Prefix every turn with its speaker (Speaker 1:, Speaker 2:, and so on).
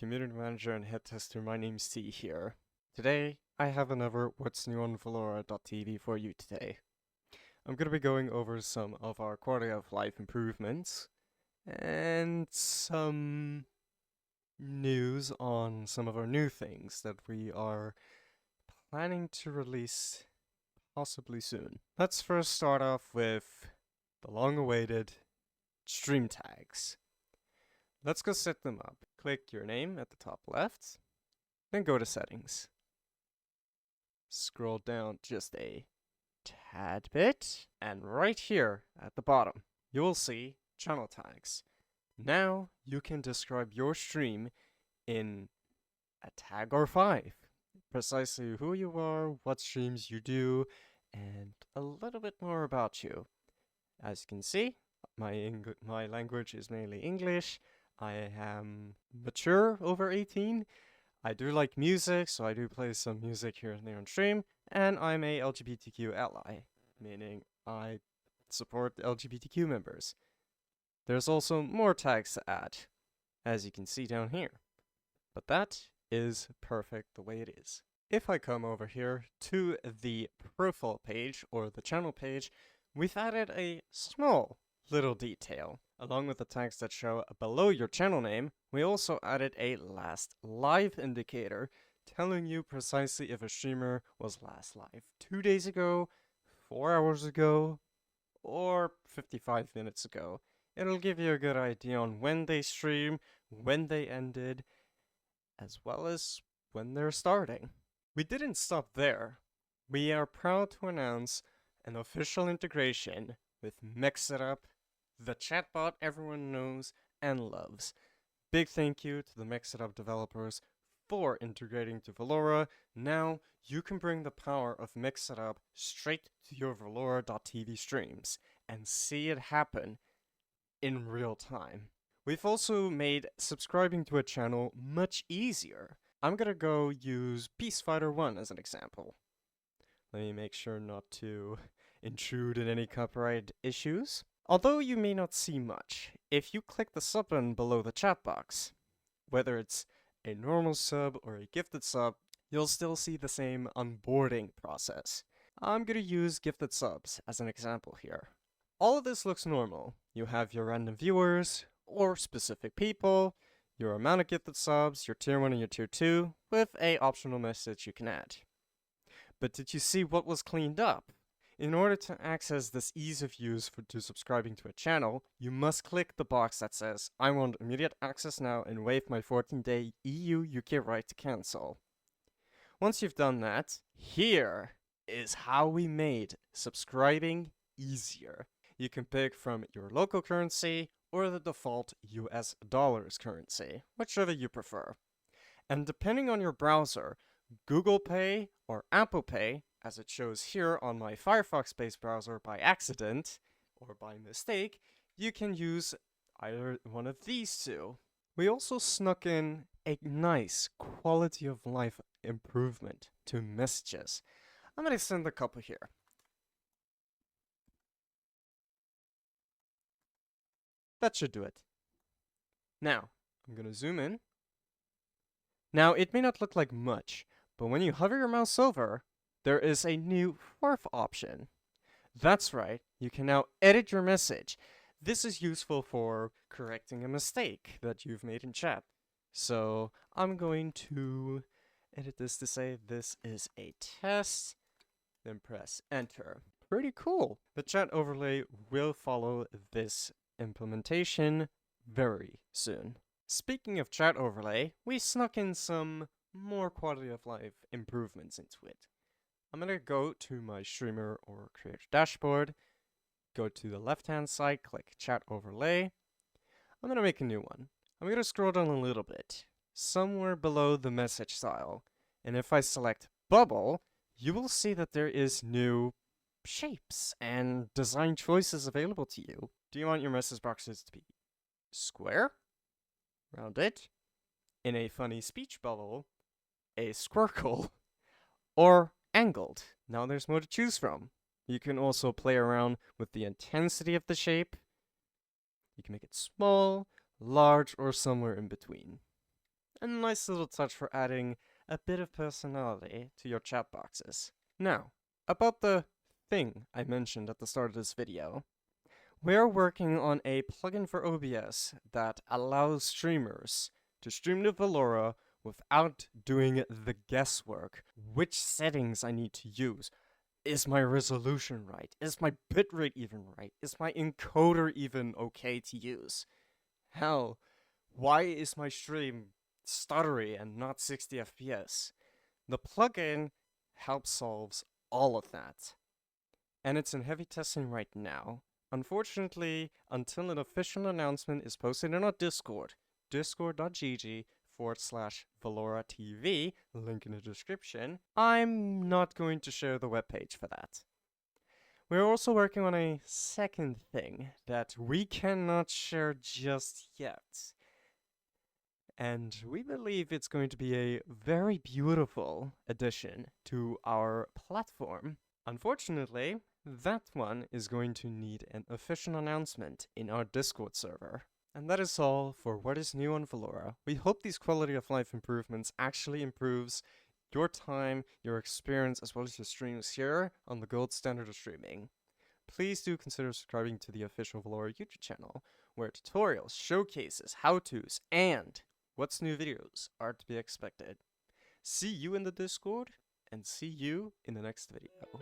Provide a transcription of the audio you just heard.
Speaker 1: Community Manager and Head Tester. MyNamesTee here. Today, I have another What's New on Velora.tv for you today. I'm going to be going over some of our quality of life improvements and some news on some of our new things that we are planning to release possibly soon. Let's first start off with the long-awaited stream tags. Let's go set them up. Click your name at the top left, then go to settings. Scroll down just a tad bit, and right here at the bottom, you will see channel tags. Now you can describe your stream in a tag or 5. Precisely who you are, what streams you do, and a little bit more about you. As you can see, my language is mainly English. I am mature, over 18. I do like music, so I do play some music here and there on stream. And I'm a LGBTQ ally, meaning I support LGBTQ members. There's also more tags to add, as you can see down here. But that is perfect the way it is. If I come over here to the profile page, or the channel page, we've added a small little detail. Along with the tags that show below your channel name, we also added a last live indicator, telling you precisely if a streamer was last live 2 days ago, 4 hours ago, or 55 minutes ago. It'll give you a good idea on when they stream, when they ended, as well as when they're starting. We didn't stop there. We are proud to announce an official integration with MyNamesTee, the chatbot everyone knows and loves. Big thank you to the MyNamesTee developers for integrating to Velora. Now you can bring the power of MyNamesTee straight to your Velora.tv streams and see it happen in real time. We've also made subscribing to a channel much easier. I'm gonna go use Peace Fighter 1 as an example. Let me make sure not to intrude in any copyright issues. Although you may not see much, if you click the sub button below the chat box, whether it's a normal sub or a gifted sub, you'll still see the same onboarding process. I'm gonna use gifted subs as an example here. All of this looks normal. You have your random viewers, or specific people, your amount of gifted subs, your tier 1 and your tier 2, with a optional message you can add. But did you see what was cleaned up? In order to access this ease of use to subscribing to a channel, you must click the box that says, I want immediate access now and waive my 14-day EU-UK right to cancel. Once you've done that, here is how we made subscribing easier. You can pick from your local currency or the default US dollars currency, whichever you prefer. And depending on your browser, Google Pay or Apple Pay, as it shows here on my Firefox-based browser by accident, or by mistake, you can use either one of these two. We also snuck in a nice quality of life improvement to messages. I'm gonna send a couple here. That should do it. Now, I'm gonna zoom in. Now, it may not look like much, but when you hover your mouse over, there is a new 4th option. That's right, you can now edit your message. This is useful for correcting a mistake that you've made in chat. So I'm going to edit this to say this is a test, then press enter. Pretty cool. The chat overlay will follow this implementation very soon. Speaking of chat overlay, we snuck in some more quality of life improvements into it. I'm gonna go to my streamer or creator dashboard, go to the left hand side, click chat overlay. I'm gonna make a new one. I'm gonna scroll down a little bit, somewhere below the message style, and if I select bubble, you will see that there is new shapes and design choices available to you. Do you want your message boxes to be square, rounded, in a funny speech bubble, a squircle, or angled? Now there's more to choose from. You can also play around with the intensity of the shape. You can make it small, large, or somewhere in between. A nice little touch for adding a bit of personality to your chat boxes. Now, about the thing I mentioned at the start of this video. We're working on a plugin for OBS that allows streamers to stream to Velora without doing the guesswork. Which settings I need to use? Is my resolution right? Is my bitrate even right? Is my encoder even okay to use? Hell, why is my stream stuttery and not 60 FPS? The plugin helps solves all of that. And it's in heavy testing right now. Unfortunately, until an official announcement is posted in our Discord, discord.gg/Velora TV, link in the description, I'm not going to share the webpage for that. We're also working on a second thing that we cannot share just yet. And we believe it's going to be a very beautiful addition to our platform. Unfortunately, that one is going to need an official announcement in our Discord server. And that is all for what is new on Velora. We hope these quality of life improvements actually improves your time, your experience, as well as your streams here on the gold standard of streaming. Please do consider subscribing to the official Velora YouTube channel, where tutorials, showcases, how-tos, and what's new videos are to be expected. See you in the Discord, and see you in the next video.